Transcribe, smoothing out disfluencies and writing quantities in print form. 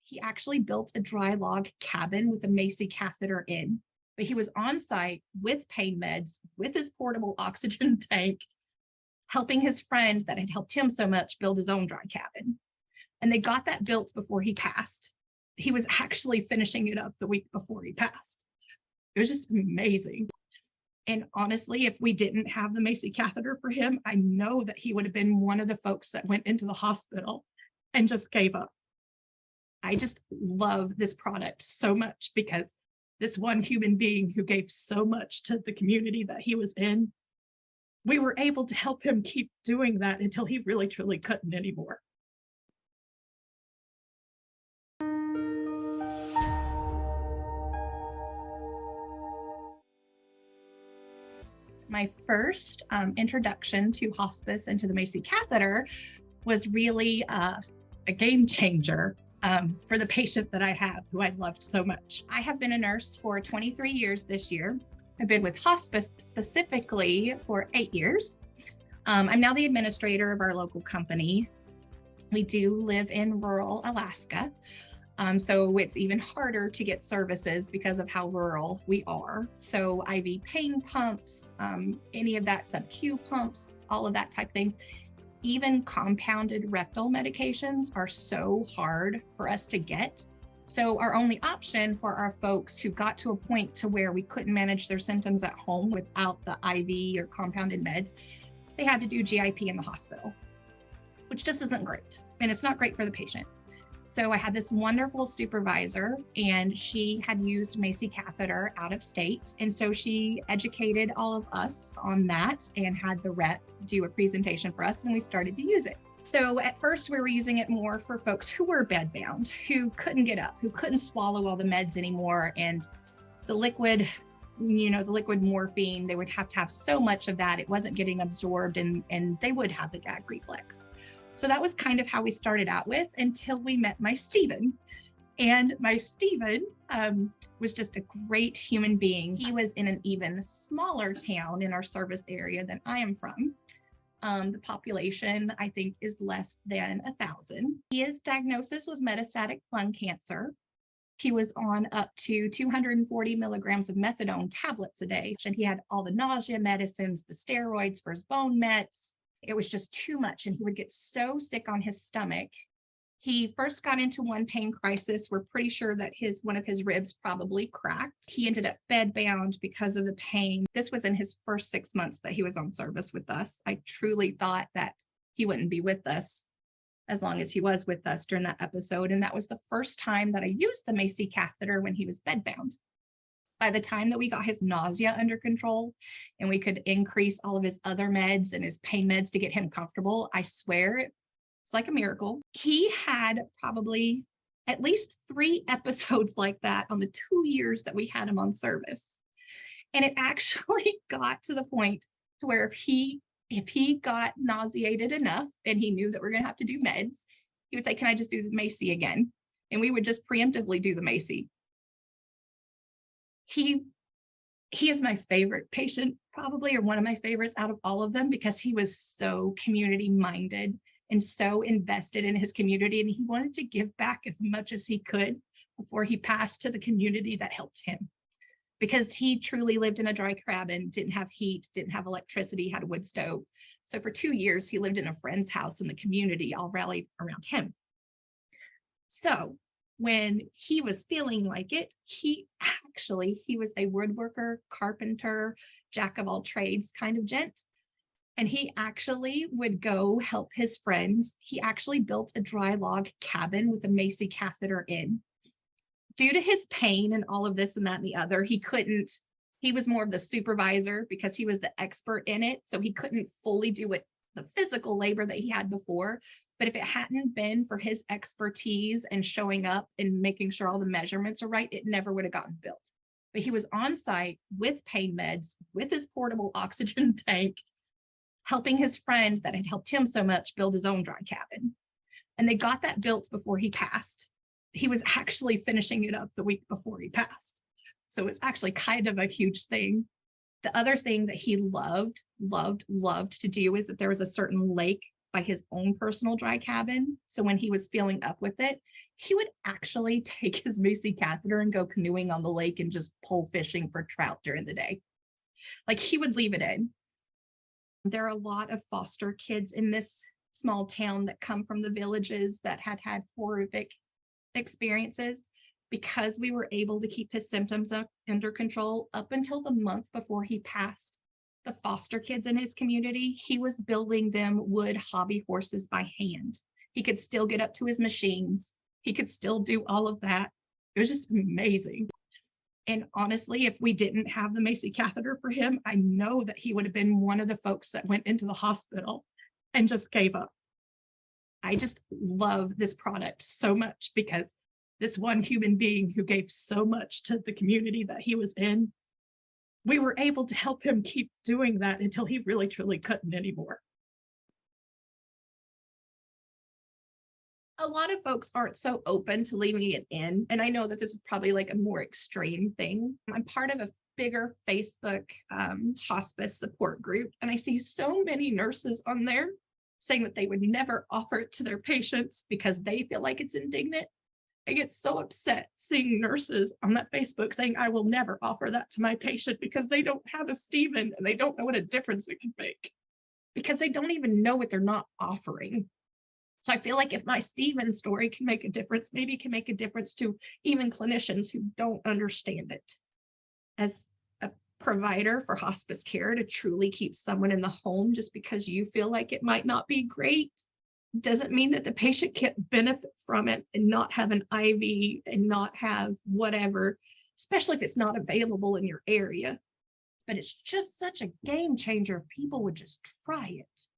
he actually built a dry log cabin with a Macy Catheter in, but he was on site with pain meds, with his portable oxygen tank, helping his friend that had helped him so much build his own dry cabin. And they got that built before he passed. He was actually finishing it up the week before he passed. It was just amazing. And honestly, if we didn't have the Macy Catheter for him, I know that he would have been one of the folks that went into the hospital and just gave up. I just love this product so much because this one human being who gave so much to the community that he was in, we were able to help him keep doing that until he really, truly couldn't anymore. My first introduction to hospice and to the Macy Catheter was really a game changer for the patient that I have, who I loved so much. I have been a nurse for 23 years this year. I've been with hospice specifically for 8 years. I'm now the administrator of our local company. We do live in rural Alaska. So it's even harder to get services because of how rural we are. So IV pain pumps, any of that sub-Q pumps, all of that type of things. Even compounded rectal medications are so hard for us to get. So our only option for our folks who got to a point to where we couldn't manage their symptoms at home without the IV or compounded meds, they had to do GIP in the hospital, which just isn't great. And it's not great for the patient. So I had this wonderful supervisor, and she had used Macy Catheter out of state. And so she educated all of us on that and had the rep do a presentation for us, and we started to use it. So at first we were using it more for folks who were bedbound, who couldn't get up, who couldn't swallow all the meds anymore. And the liquid, the liquid morphine, they would have to have so much of that, it wasn't getting absorbed, and they would have the gag reflex. So that was kind of how we started out with, until we met my Stephen. And my Stephen was just a great human being. He was in an even smaller town in our service area than I am from. The population, I think, is less than 1,000. His diagnosis was metastatic lung cancer. He was on up to 240 milligrams of methadone tablets a day. And he had all the nausea medicines, the steroids for his bone mets. It was just too much, and he would get so sick on his stomach. He first got into one pain crisis. We're pretty sure that one of his ribs probably cracked. He ended up bedbound because of the pain. This was in his first 6 months that he was on service with us. I truly thought that he wouldn't be with us as long as he was with us during that episode. And that was the first time that I used the Macy Catheter, when he was bedbound. By the time that we got his nausea under control and we could increase all of his other meds and his pain meds to get him comfortable, I swear it's like a miracle. He had probably at least 3 episodes like that on the 2 years that we had him on service. And it actually got to the point to where if he got nauseated enough and he knew that we're going to have to do meds, he would say, "Can I just do the Macy again?" And we would just preemptively do the Macy. He is my favorite patient, probably, or one of my favorites out of all of them, because he was so community minded and so invested in his community, and he wanted to give back as much as he could before he passed to the community that helped him, because he truly lived in a dry cabin, didn't have heat, didn't have electricity, had a wood stove. So for 2 years, he lived in a friend's house, and the community all rallied around him. So when he was feeling like it, he was a woodworker, carpenter, jack of all trades kind of gent. And he actually would go help his friends. He actually built a dry log cabin with a Macy Catheter in. Due to his pain and all of this and that and the other, he was more of the supervisor because he was the expert in it. So he couldn't fully do it, the physical labor that he had before. But if it hadn't been for his expertise and showing up and making sure all the measurements are right, it never would have gotten built. But he was on site with pain meds, with his portable oxygen tank, helping his friend that had helped him so much build his own dry cabin. And they got that built before he passed. He was actually finishing it up the week before he passed. So it's actually kind of a huge thing. The other thing that he loved to do is that there was a certain lake by his own personal dry cabin. So when he was feeling up with it, he would actually take his Macy catheter and go canoeing on the lake and just pull fishing for trout during the day. Like, he would leave it in. There are a lot of foster kids in this small town that come from the villages that had had horrific experiences. Because we were able to keep his symptoms under control up until the month before he passed, the foster kids in his community, he was building them wood hobby horses by hand. He could still get up to his machines. He could still do all of that. It was just amazing. And honestly, if we didn't have the Macy catheter for him, I know that he would have been one of the folks that went into the hospital and just gave up. I just love this product so much because this one human being who gave so much to the community that he was in, we were able to help him keep doing that until he really, truly couldn't anymore. A lot of folks aren't so open to leaving it in, and I know that this is probably like a more extreme thing. I'm part of a bigger Facebook hospice support group, and I see so many nurses on there saying that they would never offer it to their patients because they feel like it's indignant. I get so upset seeing nurses on that Facebook saying, I will never offer that to my patient because they don't have a Stephen and they don't know what a difference it can make because they don't even know what they're not offering. So I feel like if my Stephen story can make a difference, maybe it can make a difference to even clinicians who don't understand it. As a provider for hospice care, to truly keep someone in the home just because you feel like it might not be great doesn't mean that the patient can't benefit from it and not have an IV and not have whatever, especially if it's not available in your area. But it's just such a game changer if people would just try it.